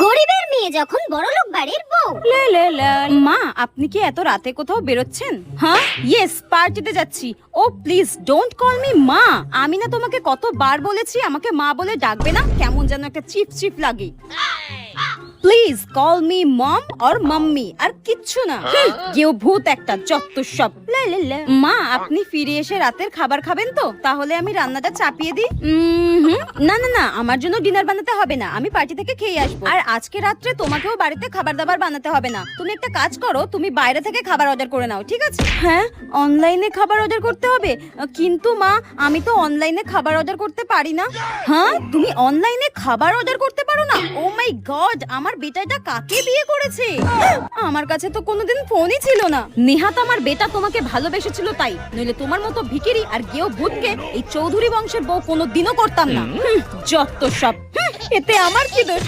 গরিবের মেয়ে যখন বড়লোক বাড়ির বউ। মা, আপনি কি এত রাতে কোথাও বেরোচ্ছেন? হ্যাঁ, ইয়েস, পার্টিতে যাচ্ছি। ও প্লিজ ডোন্ট কল মি মা। আমি না তোমাকে কতবার বলেছি আমাকে মা বলে ডাকবে না, কেমন যেন একটা চিপ চিপ লাগে। Please call me mom or mummy, আর কিচ্ছু না। কেউ ভূত একটা, যত সব। মা, আপনি ফিরে এসে রাতের খাবার খাবেন তো? তাহলে আমি রান্নাটা চাপিয়ে দিই। না না না, আমার জন্য ডিনার বানাতে হবে না, আমি পার্টি থেকে খেয়ে আসবো। আর আজকে রাত্রে তোমাকেও বাড়িতে খাবার দাবার বানাতে হবে না। তুমি একটা কাজ করো, তুমি বাইরে থেকে খাবার অর্ডার করে নাও, ঠিক আছে? হ্যাঁ, অনলাইনে খাবার অর্ডার করতে হবে? কিন্তু মা, আমি তো অনলাইনে খাবার অর্ডার করতে পারি না। হ্যাঁ, তুমি অনলাইনে খাবার অর্ডার করতে পারো না? ও মাই গড, আমার বেটাটা কাকে বিয়ে করেছে? আমার কাছে তো কোনোদিন ফোনই ছিল না। নেহাত আমার বেটা তোমাকে ভালোবেসেছিল তাই, নইলে তোমার মতো ভিখিরি আর গেও ভূতকে এই চৌধুরী বংশের বউ কোনোদিনও করতাম না। যত সব। এতে আমার কি দোষ?